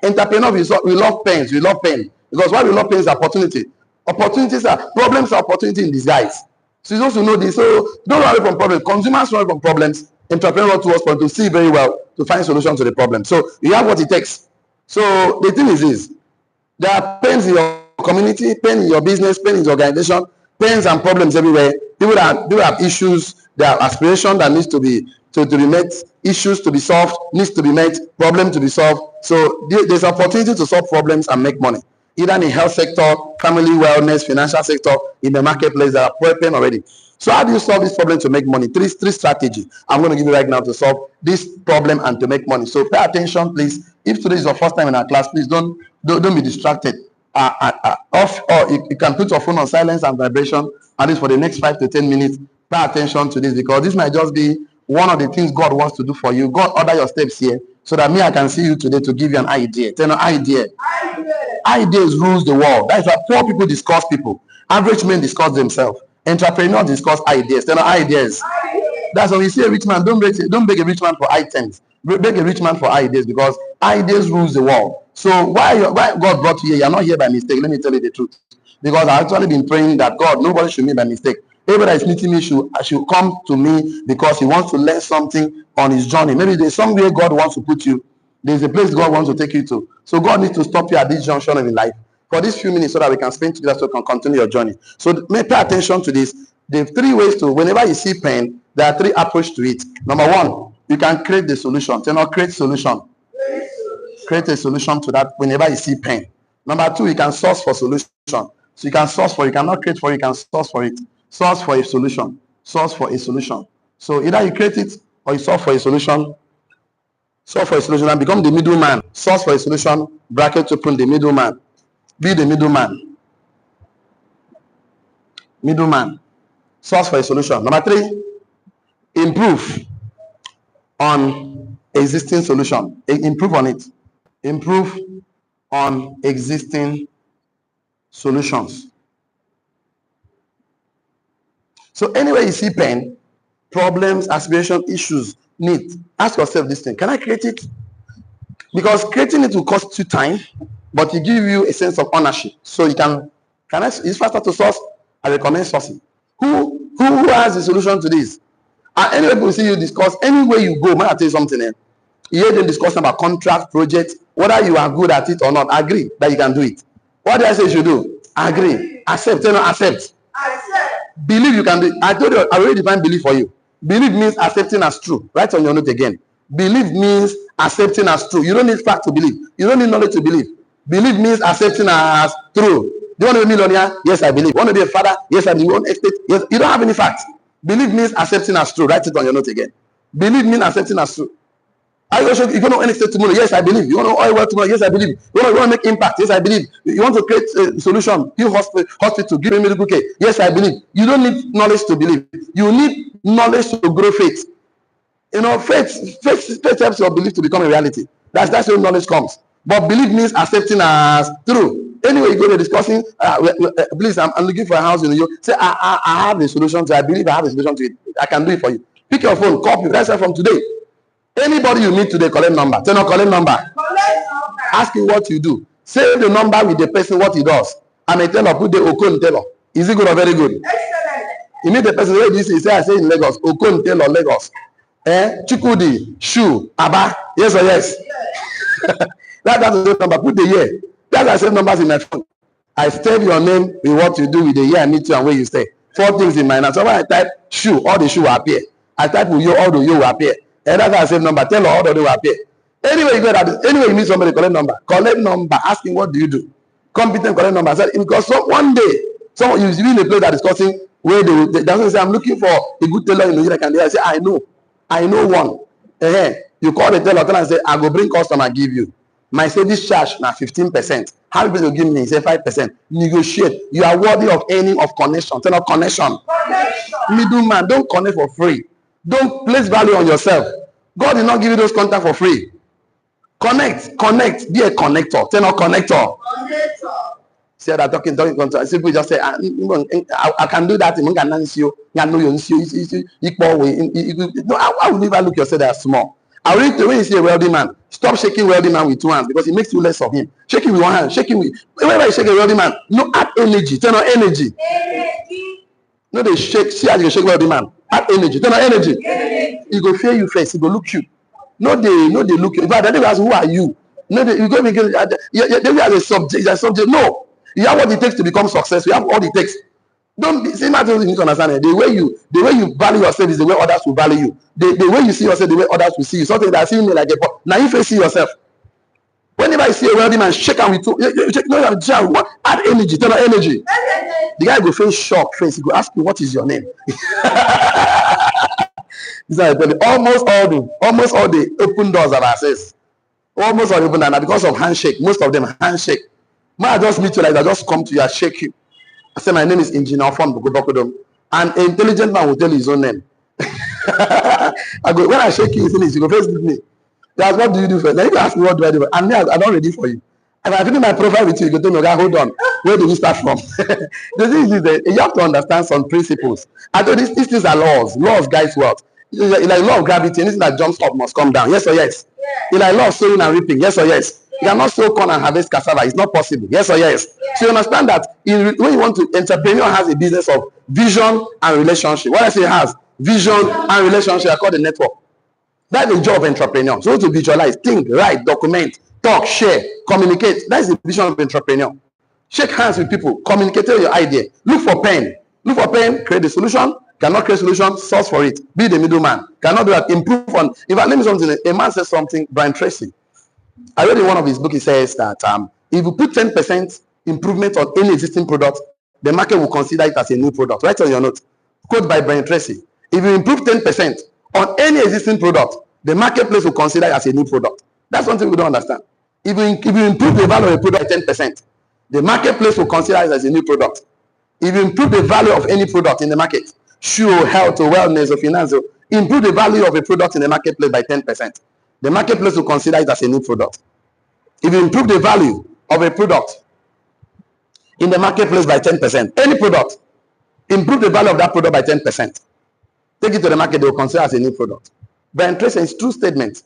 Entrepreneur, we love pens. We love pen. Because why we love pen is opportunity. Opportunities are problems are opportunity in disguise. So you also know this. So don't run away from problems. Consumers run away from problems. Entrepreneurs run towards problems to see very well to find solutions to the problem. So you have what it takes. So the thing is this. There are pains in your community, pain in your business, pain in your organization, pains and problems everywhere. People have issues, there are aspirations that needs to be met, issues to be solved, needs to be met, problem to be solved. So there's opportunity to solve problems and make money. Either in the health sector, family wellness, financial sector, in the marketplace that are preparing already. So how do you solve this problem to make money? Three strategies I'm going to give you right now to solve this problem and to make money. So pay attention, please. If today is your first time in our class, please don't be distracted. Off, or you can put your phone on silence and vibration, at least for the next 5 to 10 minutes. Pay attention to this, because this might just be one of the things God wants to do for you. God order your steps here so that I can see you today to give you an idea. Tell me, idea. Ideas rules the world. That's why poor people discuss people. Average men discuss themselves. Entrepreneurs discuss ideas. Tell me, ideas. That's why we see a rich man. Don't beg a rich man for items. Beg a rich man for ideas, because ideas rules the world. So why God brought you here? You're not here by mistake. Let me tell you the truth. Because I've actually been praying that God, nobody should meet by mistake. Everybody that is meeting me should come to me because he wants to learn something on his journey. Maybe there's somewhere God wants to put you. There's a place God wants to take you to. So God needs to stop you at this junction of your life for these few minutes so that we can spend together so we can continue your journey. So pay attention to this. There are 3 ways to, whenever you see pain, there are 3 approaches to it. Number 1, you can create the solution. Tell me, create solution. Create a solution to that whenever you see pain. Number 2, you can source for solution. So you can source for it. You cannot create for it, you can source for it. Source for a solution. Source for a solution. So either you create it or you source for a solution. Source for a solution and become the middleman. Source for a solution, bracket open, the middleman. Be the middleman. Middleman. Source for a solution. Number 3, improve on existing solution. Improve on it. Improve on existing solutions. So anywhere you see pain, problems, aspiration, issues, need, ask yourself this thing: can I create it? Because creating it will cost you time, but it give you a sense of ownership. So you it's faster to source. I recommend sourcing. Who has the solution to this? And anyway, people see you discuss, anywhere you go, man, I tell you something. You hear them discussing about contract, project, whether you are good at it or not. Agree that you can do it. What do I say you should do? Agree. Accept. Tell me, accept. Believe you can do it. I told you, I already defined belief for you. Believe means accepting as true. Write on your note again. Believe means accepting as true. You don't need fact to believe. You don't need knowledge to believe. Believe means accepting as true. Do you want to be a millionaire? Yes, I believe. You want to be a father? Yes, I believe. You want estate? Yes. You don't have any facts. Believe means accepting as true. Write it on your note again. Believe means accepting as true. You don't know any state tomorrow? Yes, I believe. You want to oil well tomorrow? Yes, I believe. You want to make impact? Yes, I believe. You want to create a solution? Give hospital, give medical care? Yes, I believe. You don't need knowledge to believe. You need knowledge to grow faith. You know, faith helps your belief to become a reality. That's where knowledge comes. But belief means accepting as true. Anyway, you go to discussing, please, I'm looking for a house in New York. Say, I have a solution to it. I believe I have a solution to it. I can do it for you. Pick your phone, copy. That's it from today. Anybody you meet today, collect number. Tell no, collect number. Ask him what you do. Say the number with the person, what he does. And I tell her, put the Okon Taylor. Is it good or very good? Excellent. You meet the person, this is, I say in Lagos, Okon Taylor, Lagos. Chukudi, Shu, Abba. Yes or yes? That's the same number. Put the year. That's the same numbers in my phone. I save your name with what you do with the year I meet you and where you stay. 4 things in my name. So when I type Shu, all the Shu will appear. I type Uyo, all the Uyo will appear. And that's the same number. Tell her all the will appear. Anyway, you go that anyway you meet somebody, collect number, ask him what do you do. Competent, collect number. Said because one day someone you be in a place that is discussing where they say I'm looking for a good tailor in Nigeria. Can they say I know one. You call the tailor and say I go bring customer give you. My service charge now 15%. How people will give me? Say 5%. Negotiate. You are worthy of any of connection. Tell of connection. Middleman, don't connect for free. Don't place value on yourself. God did not give you those contacts for free. Connect, be a connector. Tell not connector. See that talking. People just say, I can do that. No, I will never look yourself as small. I will when you see a wealthy man, stop shaking wealthy man with two hands because it makes you less of him. Shake him with one hand, shake him with whenever you shake a wealthy man, no add energy, turn on energy. No, they shake, see how you shake wealthy man. Add energy, turn on energy. He go fear you first, he go look you. No, they look you. But then they ask, who are you? No, you go because they as a subject. No, you have what it takes to become successful. You have all it takes. Don't be see my things you need to understand it. The way you value yourself is the way others will value you. The way you see yourself, the way others will see you. Something that see me like a now if you see yourself. Whenever you see a wealthy man, shake him with two. Add energy, turn on energy. The guy go face shock face. He go ask you what is your name. Almost all the open doors of access. Almost all open doors because of handshake. Most of them handshake. When I just meet you like that, just come to you, I shake you. I say my name is Engineer from Bukudokodom. An intelligent man will tell you his own name. I go when I shake you, finish. You go face with me. That's what do you do first? Then you ask me what do I do? And me, I'm not ready for you. If I finish my profile with you, you go tell me, okay, hold on. Where do we start from? The thing is that you have to understand some principles. I thought these things are laws. Laws guides what? Like law of gravity, anything that jumps up must come down. Yes or yes? Yeah. Like law of sowing and reaping. Yes or yes? You cannot sow corn and harvest cassava. It's not possible. Yes or yes? So you understand that when you want to, entrepreneur has a business of vision and relationship. What I say has vision and relationship. I call the network. That's the job of entrepreneur. So to visualize, think, write, document, talk, share, communicate. That's the vision of entrepreneur. Shake hands with people, communicate your idea. Look for pen. Look for pen, create the solution. Cannot create solution, source for it. Be the middleman. Cannot do that. Improve on. If I name something, a man says something, Brian Tracy. I read in one of his books, he says that if you put 10% improvement on any existing product, the market will consider it as a new product. Write on your note. Quote by Brian Tracy. If you improve 10% on any existing product, the marketplace will consider it as a new product. That's something we don't understand. If you improve the value of a product by 10%, the marketplace will consider it as a new product. If you improve the value of any product in the market, shoe, health, or wellness, or finance, improve the value of a product in the marketplace by 10%. The marketplace will consider it as a new product. If you improve the value of a product in the marketplace by 10%, any product, improve the value of that product by 10%. Take it to the market, they will consider it as a new product. Brian Tracy's true statement.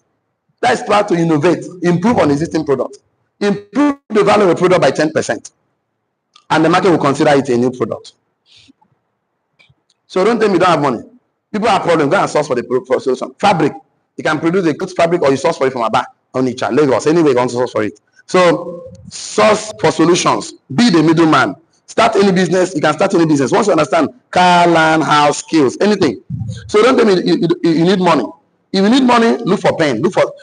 That is try to innovate, improve on existing product. Improve the value of a product by 10%. And the market will consider it a new product. So don't tell me you don't have money. People have problems. Go and source for the solution. Fabric. You can produce a good fabric or you source for it from Aba, Onitsha, Lagos. Anyway, you want to source for it. So source for solutions. Be the middleman. Start any business. You can start any business. Once you understand car, land, house, skills, anything. So don't tell me you need money. If you need money, look for pen.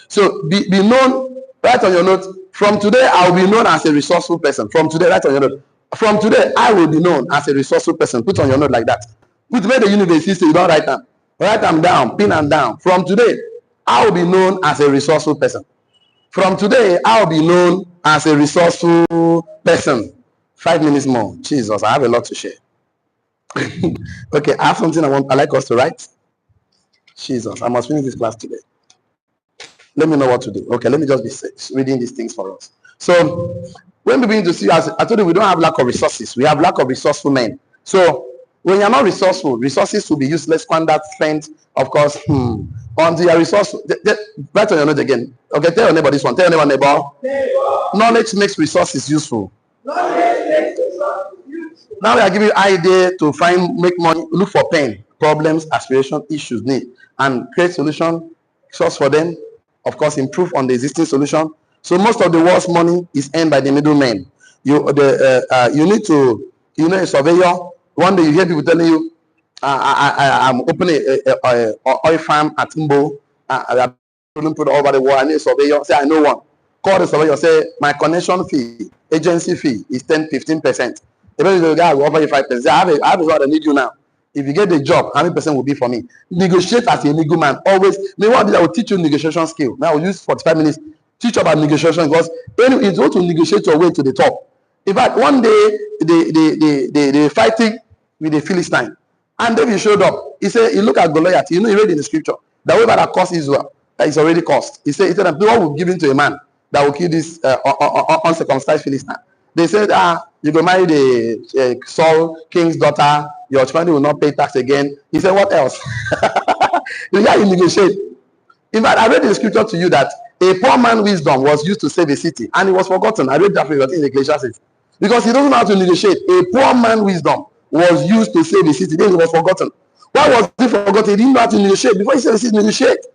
So be known. Write on your note. From today, I will be known as a resourceful person. From today, write on your note. From today, I will be known as a resourceful person. Put on your note like that. Put where the university say you don't write them. Write them down, pin them down. From today, I will be known as a resourceful person. From today, I will be known as a resourceful person. 5 minutes more. Jesus, I have a lot to share. Okay, I have something I like us to write. Jesus, I must finish this class today. Let me know what to do. Okay, let me just be reading these things for us. So, when we begin to see, as I told you, we don't have lack of resources. We have lack of resourceful men. So, when you're not resourceful, resources will be useless, squandered, spent, of course, until you're resourceful. Write on your note again. Okay, tell your neighbor this one. Tell your neighbor. Knowledge makes resources useful. Now we are giving you idea to make money, look for pain, problems, aspiration, issues, need, and create solution, source for them. Of course, improve on the existing solution. So most of the world's money is earned by the middlemen. You need to, a surveyor. One day you hear people telling you, I'm opening a oil farm at Mbo. product all over the world. I need a surveyor. Say, I know one. Call the surveyor. Say, my connection fee, agency fee is 10-15%. Eventually, the guy will offer you 5%. Say, I have a lot I need you now. If you get the job, how many percent will be for me? Negotiate as a legal man. Always. Me, what I will teach you negotiation skill. Now I will use 45 minutes teach about negotiation, because it's going to negotiate your way to the top. In fact, one day they fighting with the Philistine, and David showed up. He said, "You look at Goliath. You know, he read in the scripture that whoever that caused Israel, that is already caused." He said, "What will give to a man that will kill this uncircumcised Philistine?" They said, you go marry the Saul king's daughter. Your family will not pay tax again. He said, what else? The guy he negotiate. In fact, I read in the scripture to you that a poor man's wisdom was used to save a city, and it was forgotten. I read that for you in Ecclesiastes, because he doesn't know how to negotiate. A poor man's wisdom was used to save a city, then it was forgotten. Why was it forgotten? He didn't know how to negotiate. Before he saved the city, negotiate.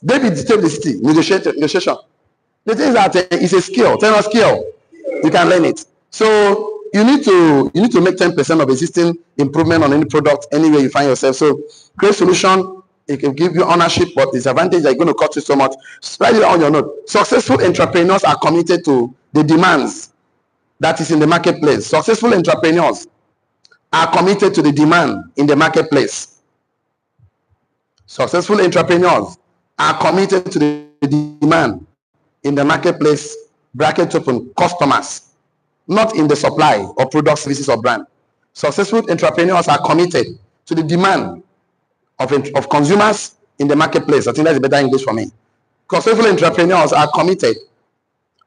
David saved the city, negotiation. The thing is that it's a skill, tenor skill. You can learn it. So you need to make 10% of existing improvement on any product anywhere you find yourself. So create solution. It can give you ownership, but disadvantage are going to cost you so much. Write it on your note. Successful entrepreneurs are committed to the demands that is in the marketplace. Successful entrepreneurs are committed to the demand in the marketplace. Successful entrepreneurs are committed to the demand in the marketplace. Bracket open, customers, not in the supply or product, services, or brand. Successful entrepreneurs are committed to the demand of consumers in the marketplace. I think that's a better English for me. Successful entrepreneurs are committed.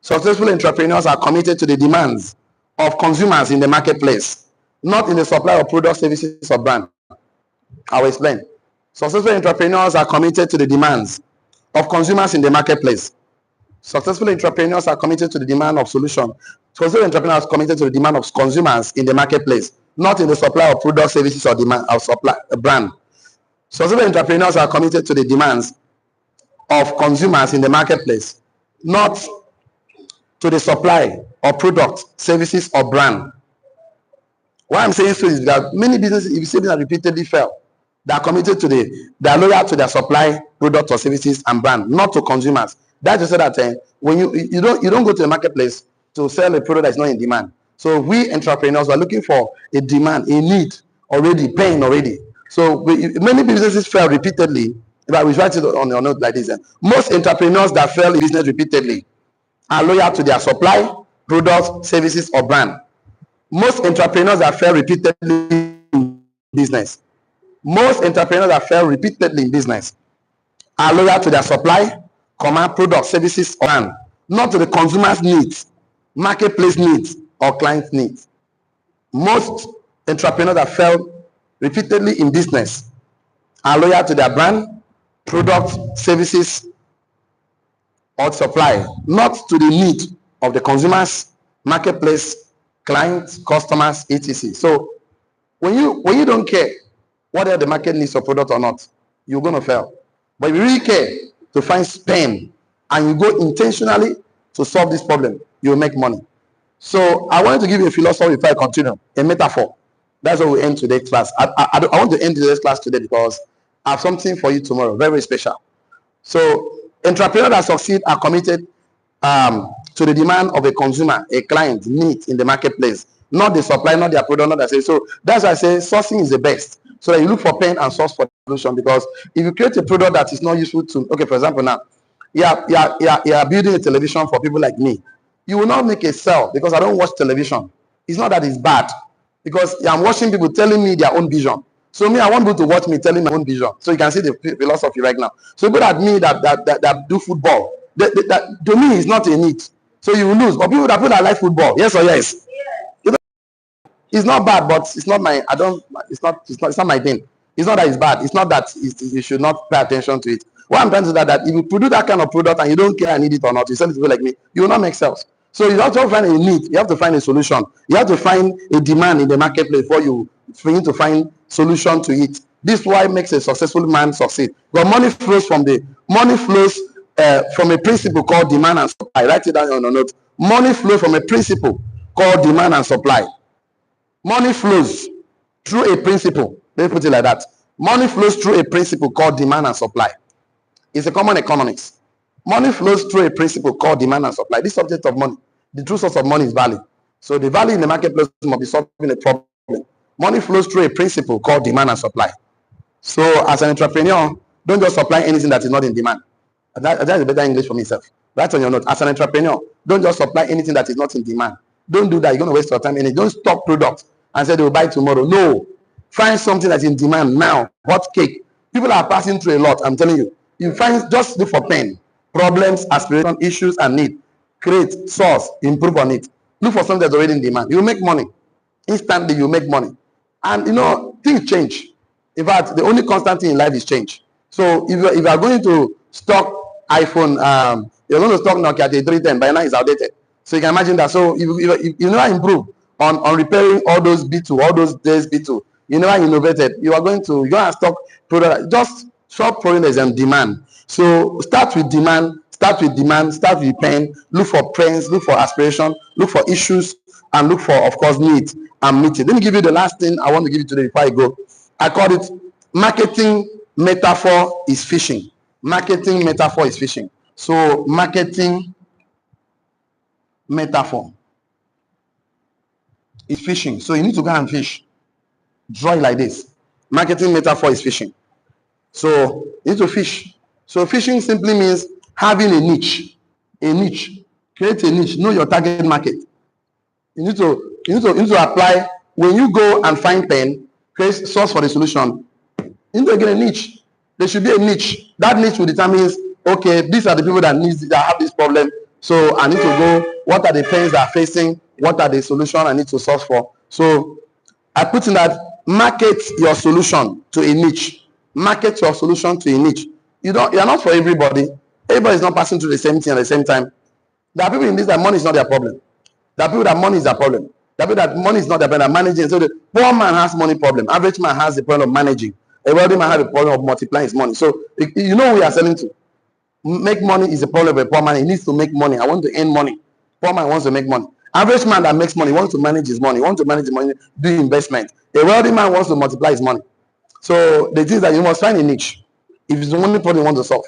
Successful entrepreneurs are committed to the demands of consumers in the marketplace, not in the supply of product, services, or brand. I will explain. Successful entrepreneurs are committed to the demands of consumers in the marketplace. Successful entrepreneurs are committed to the demand of solution. Successful entrepreneurs are committed to the demand of consumers in the marketplace, not in the supply of product, services, or demand of supply brand. Successful entrepreneurs are committed to the demands of consumers in the marketplace, not to the supply of product, services, or brand. Why I'm saying so is that many businesses, if you see that repeatedly fail, they are committed to they are loyal to their supply, product, or services and brand, not to consumers. That's just that when you don't go to the marketplace to sell a product that's not in demand. So we entrepreneurs are looking for a demand, a need already, paying already. So many businesses fail repeatedly. But we write it on your note like this. Most entrepreneurs that fail in business repeatedly are loyal to their supply, product, services, or brand. Most entrepreneurs that fail repeatedly in business. Most entrepreneurs that fail repeatedly in business are loyal to their supply, product, services, or brand, not to the consumer's needs, marketplace needs, or client needs. Most entrepreneurs that fail repeatedly in business are loyal to their brand, product, services, or supply, not to the need of the consumers, marketplace, clients, customers, etc. So when you don't care whether the market needs your product or not, you're going to fail. But if you really care to find spend and you go intentionally to solve this problem, you'll make money. So I wanted to give you a philosophy before I continue, a metaphor. That's what we end today's class. I want to end today's class today because I have something for you tomorrow, very, very special. So entrepreneurs that succeed are committed to the demand of a consumer, a client, need in the marketplace, not the supply, not their product, not their sales. So that's why I say sourcing is the best. So that you look for pain and source for solution. Because if you create a product that is not useful to, okay, for example, now you are building a television for people like me. You will not make a sale because I don't watch television. It's not that it's bad, because I'm watching people telling me their own vision. So me, I want people to watch me telling my own vision. So you can see the philosophy right now. So people like me that do football, that to me is not a need. So you will lose. But people that like football, yes or yes? Yeah. It's not bad, but it's not my. It's not my thing. It's not that it's bad. It's not that you should not pay attention to it. What I'm trying to say that if you produce that kind of product and you don't care I need it or not, you sell it to people like me, you will not make sales. So you have to find a need. You have to find a solution. You have to find a demand in the marketplace for you to find solution to it. This is why it makes a successful man succeed. But money flows from a principle called demand and supply. Write it down on a note. Money flows from a principle called demand and supply. Money flows through a principle. Let me put it like that. Money flows through a principle called demand and supply. It's a common economics. Money flows through a principle called demand and supply. This subject of money, the true source of money is value. So the value in the marketplace must be solving a problem. Money flows through a principle called demand and supply. So as an entrepreneur, don't just supply anything that is not in demand. That is better English for myself. That's on your note. As an entrepreneur, don't just supply anything that is not in demand. Don't do that. You're going to waste your time in it. Don't stock products and say they will buy tomorrow. No. Find something that's in demand now. Hot cake. People are passing through a lot. I'm telling you. You find, just look for pain, problems, aspiration, issues, and need. Create, source, improve on it. Look for something that's already in demand. You make money. Instantly, you make money. And you know, things change. In fact, the only constant thing in life is change. So if you are going to stock iPhone, you're going to stock Nokia 310, by now it's outdated. So you can imagine that. So if you never improve on repairing all those B2, all those days B2, you never innovated, you are going to stock product. Just stop products and demand. So start with demand, start with pain, look for pains, look for aspiration, look for issues, and look for, of course, needs and meet it. Let me give you the last thing I want to give you today before I go. I call it marketing metaphor is fishing. Marketing metaphor is fishing. So marketing metaphor is fishing. So you need to go and fish. Draw it like this. Marketing metaphor is fishing. So you need to fish. So fishing simply means having a niche. A niche. Create a niche. Know your target market. You need to apply. When you go and find pen, create source for the solution. You need to get a niche. There should be a niche. That niche will determine, okay, these are the people that have this problem. So I need to go, what are the pains that are facing? What are the solutions I need to solve for? So I put in that, market your solution to a niche. Market your solution to a niche. You are not for everybody. Everybody is not passing through the same thing at the same time. There are people in this that money is not their problem. There are people that money is their problem. There are people that money is not their problem, managing. So the poor man has money problem. Average man has the problem of managing. A wealthy man has the problem of multiplying his money. So you know who we are selling to. Make money is a problem of a poor man. He needs to make money. I want to earn money. Poor man wants to make money. Average man that makes money wants to manage his money. Wants to manage the money, do investment. A wealthy man wants to multiply his money. So the thing is that you must find a niche. If it's the only problem you want to solve.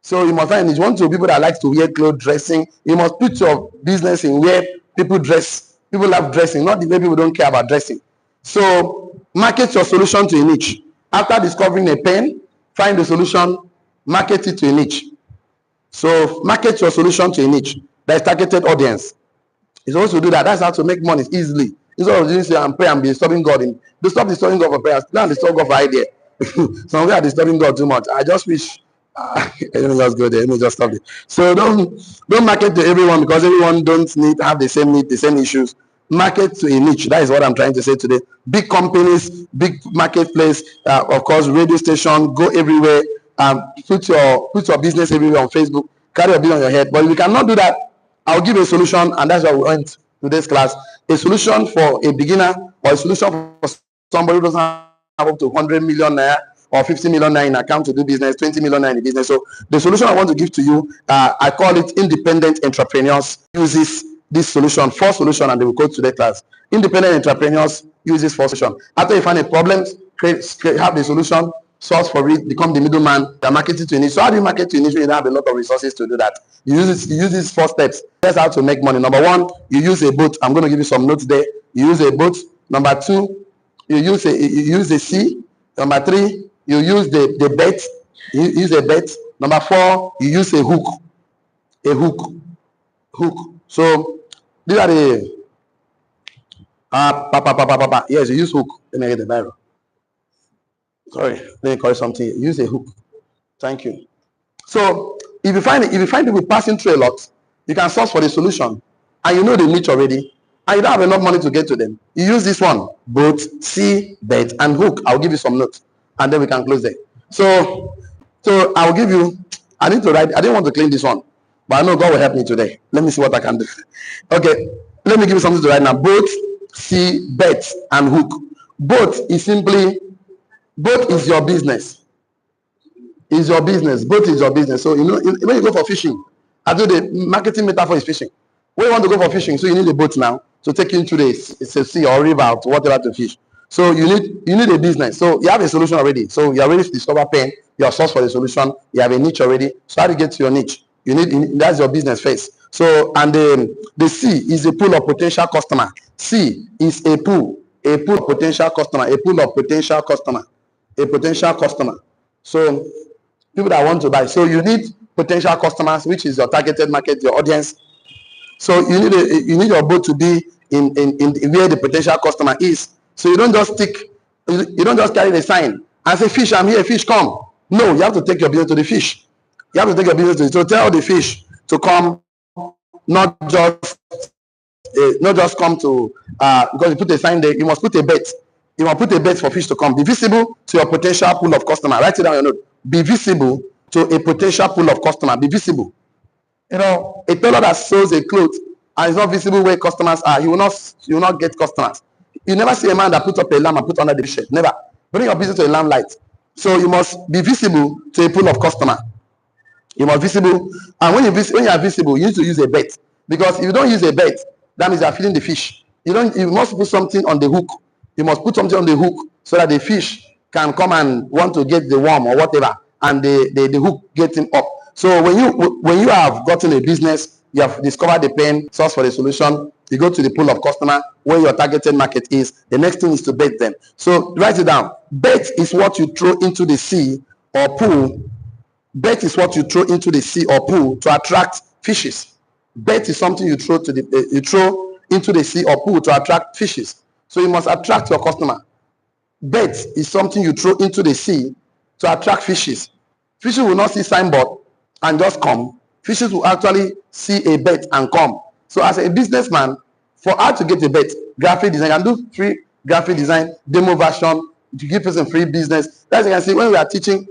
So you must find a niche. You want to people that like to wear clothes, dressing. You must put your business in where people dress. People love dressing, not the way people don't care about dressing. So market your solution to a niche. After discovering a pain, find the solution, market it to a niche. So market your solution to a niche. That is targeted audience. You're supposed to do that. That's how to make money easily. Instead of doing say and pray and be disturbing God. Don't stop disturbing God for prayers. Don't disturb God for idea. Some of you are disturbing God too much. I just wish. Let me just go there. Let me just stop it. So don't market to everyone because everyone don't have the same need, the same issues. Market to a niche. That is what I'm trying to say today. Big companies, big marketplace, of course, radio station, go everywhere. Put your business everywhere on Facebook. Carry your bill on your head. But if you cannot do that, I'll give you a solution, and that's why we went to this class. A solution for a beginner or a solution for somebody who doesn't have up to 100 million naira or 50 million naira in account to do business, 20 million naira in business. So the solution I want to give to you, I call it independent entrepreneurs uses this solution, 4 solution, and they will go to the class. Independent entrepreneurs use this 4 solution. After you find a problem, have the solution, source for it, become the middleman, the marketing to a niche. So how do you market to a niche when you don't have a lot of resources to do that? You use these 4 steps. That's how to make money. Number 1, you use a boat. I'm going to give you some notes there. You use a boat. Number 2, you use a sea. Number 3, you use the bait. You use a bait. Number 4, you use a hook. A hook. So these are the yes, you use hook. Let me get the Bible. Sorry, let me correct something. Use a hook. Thank you. So if you find people passing through a lot, you can source for the solution, and you know the niche already, and you don't have enough money to get to them. You use this one: boat, sea, bait, and hook. I'll give you some notes, and then we can close there. So I'll give you. I need to write. I didn't want to clean this one, but I know God will help me today. Let me see what I can do. Okay, let me give you something to write now: boat, sea, bait, and hook. Boat is your business. Is your business. Boat is your business. So when you go for fishing, I do the marketing metaphor is fishing. When you want to go for fishing, so you need a boat now to take you into it's a sea or river or whatever to fish. So you need a business. So you have a solution already. So you are ready to discover pain. your source for the solution. You have a niche already. So how do you get to your niche? You need, that's your business phase. So, and the C is a pool of potential customer. C is a pool of potential customer, a pool of potential customer, a potential customer. So people that want to buy. So you need potential customers, which is your targeted market, your audience. So you need your boat to be in where the potential customer is. So you don't just you don't just carry the sign and say, fish, I'm here, fish, come. No, you have to take your business to the fish. You have to take your business to tell the fish to come, not just come to because you put a sign there. You must put a bet. You must put a bet for fish to come. Be visible to your potential pool of customer. Write it down on your note. Be visible to a potential pool of customer. Be visible. You know, a tailor that sews a cloth and is not visible where customers are, you will not get customers. You never see a man that puts up a lamp and put under the shed. Never. Bring your business to a lamplight. So you must be visible to a pool of customer. You must visible, and when you are visible, you need to use a bet. Because if you don't use a bet, that means you are feeding the fish. You must put something on the hook. You must put something on the hook so that the fish can come and want to get the worm or whatever, and the hook gets him up. So when you have gotten a business, you have discovered the pain, source for the solution, you go to the pool of customer where your targeted market is. The next thing is to bet them. So write it down. Bet is what you throw into the sea or pool. Bet is what you throw into the sea or pool to attract fishes. Bet is something you throw into the sea or pool to attract fishes. So you must attract your customer. Bet is something you throw into the sea to attract fishes. Fishes will not see signboard and just come. Fishes will actually see a bet and come. So as a businessman, for how to get a bet, graphic design, I can do free graphic design, demo version, to give person free business. As you can see, when we are teaching,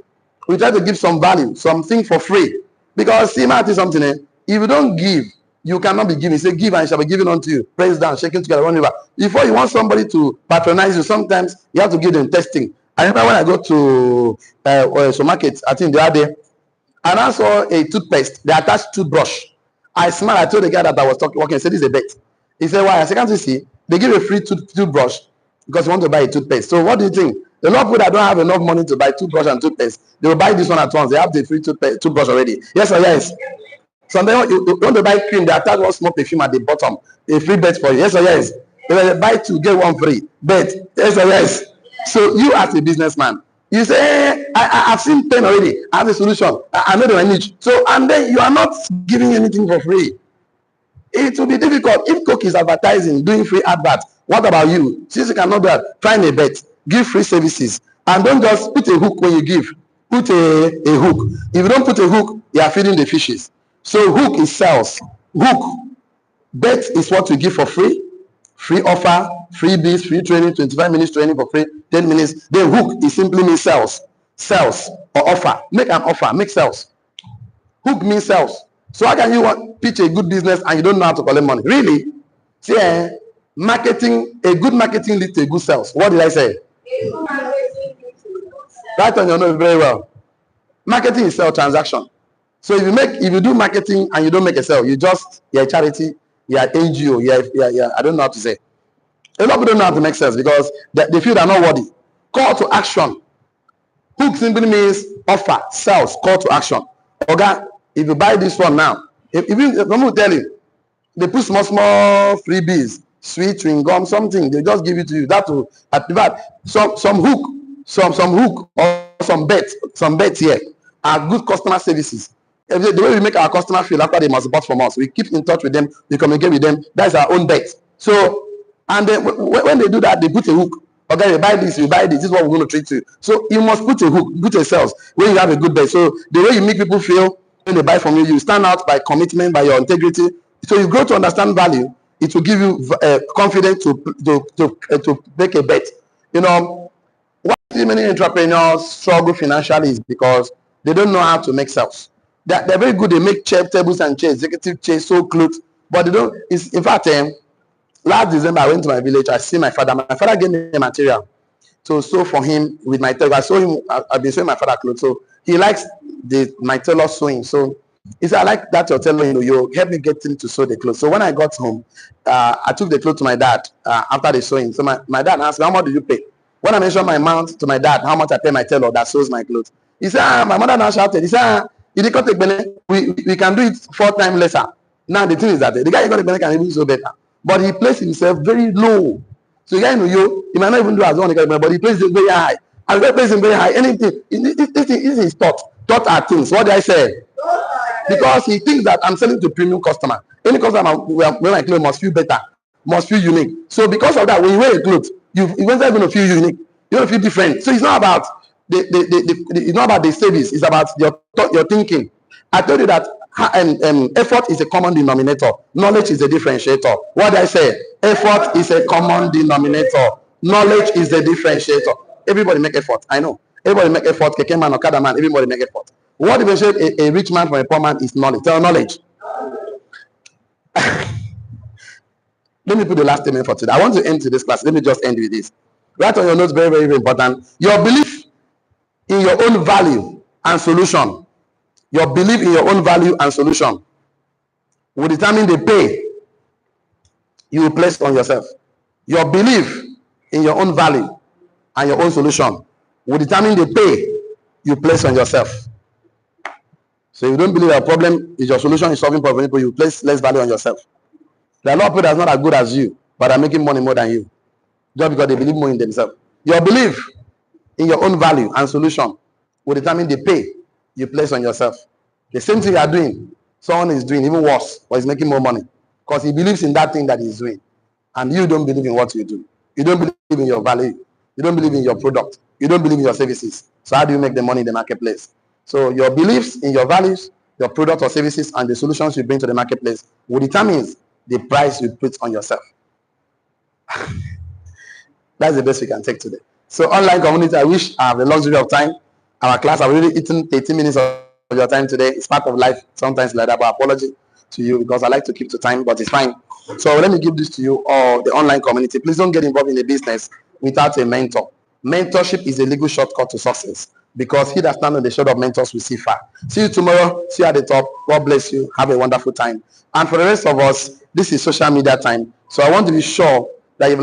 we try to give some value, something for free. Because see, I tell you something, if you don't give, you cannot be given. Say, give and it shall be given unto you. Praise down, shaking together, run over. Before you want somebody to patronize you, sometimes you have to give them testing. I remember when I go to some markets, I think the other day, and I saw a toothpaste, the attached toothbrush. I smiled. I told the guy that I was working, I said, this is a bet. He said, why? I said, can't you see? They give a free toothbrush because you want to buy a toothpaste. So what do you think? A lot of people that don't have enough money to buy toothbrush and toothpaste, they will buy this one at once. They have the free toothbrush already. Yes or yes? Sometimes you want to buy cream, they attach one small perfume at the bottom. A free bet for you. Yes or yes? They buy two, get one free. Bet. Yes or yes? So you as a businessman, you say, hey, I've seen pain already. I have a solution. I know the niche. So, and then you are not giving anything for free. It will be difficult. If Coke is advertising, doing free adverts, what about you? Since you cannot do that, find a bet. Give free services. And don't just put a hook when you give. Put a hook. If you don't put a hook, you are feeding the fishes. So hook is sales. Hook. Bet is what you give for free. Free offer, freebies, free training, 25 minutes training for free, 10 minutes. Then hook is simply means sales. Sales or offer. Make an offer, make sales. Hook means sales. So how can you pitch a good business and you don't know how to collect money? Really? See, marketing, a good marketing leads to a good sales. What did I say? Right on your note very well. Marketing is sell transaction. So if you do marketing and you don't make a sale, you're a charity, you're an NGO, you're I don't know how to say. A lot of people don't know how to make sales because they feel they're not worthy. Call to action. Hook simply means offer, sales, call to action. Okay, if you buy this one now, if someone will tell you, they put small freebies, sweet, chewing gum, something, they just give it to you. That will activate some hook or some bet here are good customer services. The way we make our customer feel after they must bought from us, we keep in touch with them, we communicate with them. That's our own bet. So, and then when they do that, they put a hook. Okay, you buy this, this is what we're going to treat you. So you must put a hook, put a sales when you have a good bet. So the way you make people feel when they buy from you, you stand out by commitment, by your integrity. So you grow to understand value. It will give you confidence to make a bet. You know, why many entrepreneurs struggle financially is because they don't know how to make sales. They're very good. They make chair tables and chairs, executive chairs, so clothes, but they don't. In fact, last December I went to my village. I see my father. My father gave me material to sew for him with my tailor. I saw him. I've been sewing my father clothes, so he likes my tailor sewing. So he said, "I like that your tailor. You help me get him to sew the clothes." So when I got home, I took the clothes to my dad after the sewing. So my dad asked me, "How much did you pay?" When I mentioned my amount to my dad, how much I pay my tailor that sews my clothes, He said, my mother now shouted. He said, you didn't take benefit. We can do it 4 times lesser. Now the thing is that the guy who got the benefit can even do better. But he placed himself very low. So the guy he might not even do as one, but he places it very high. And when he places it very high, anything, this is thought. Thought are things. What did I say? Because he thinks that I'm selling to premium customer. Any customer when I claim must feel better, must feel unique. So because of that, when you wear a clothes, you're not going to feel unique. You're going to feel different. So it's not about it's not about the service. It's about your thinking. I told you that effort is a common denominator. Knowledge is a differentiator. What did I say? Effort is a common denominator. Knowledge is the differentiator. Everybody make effort. I know. Everybody make effort. Keke man, Okada man, everybody make effort. What differentiates a rich man from a poor man is knowledge. Tell knowledge. Let me put the last statement for today. I want to end to this class. Let me just end with this. Write on your notes, very, very, very important. Your belief in your own value and solution. Your belief in your own value and solution will determine the pay you will place on yourself. Your belief in your own value and your own solution will determine the pay you place on yourself. So if you don't believe your problem is your solution is solving problem, you place less value on yourself. There are a lot of people that are not as good as you, but are making money more than you, just because they believe more in themselves. Your belief in your own value and solution will determine the pay you place on yourself. The same thing you are doing, someone is doing even worse, but is making more money because he believes in that thing that he's doing, and you don't believe in what you do. You don't believe in your value. You don't believe in your product. You don't believe in your services. So how do you make the money in the marketplace? So your beliefs in your values, your product or services, and the solutions you bring to the marketplace will determine the price you put on yourself. That's the best we can take today. So online community, I wish I have the luxury of time. Our class, I've already eaten 18 minutes of your time today. It's part of life, sometimes like that, but apology to you because I like to keep to time, but it's fine. So let me give this to you, or the online community. Please don't get involved in a business without a mentor. Mentorship is a legal shortcut to success because he that stands on the shoulder of mentors will see far. See you tomorrow. See you at the top. God bless you. Have a wonderful time. And for the rest of us, this is social media time. So I want to be sure that you've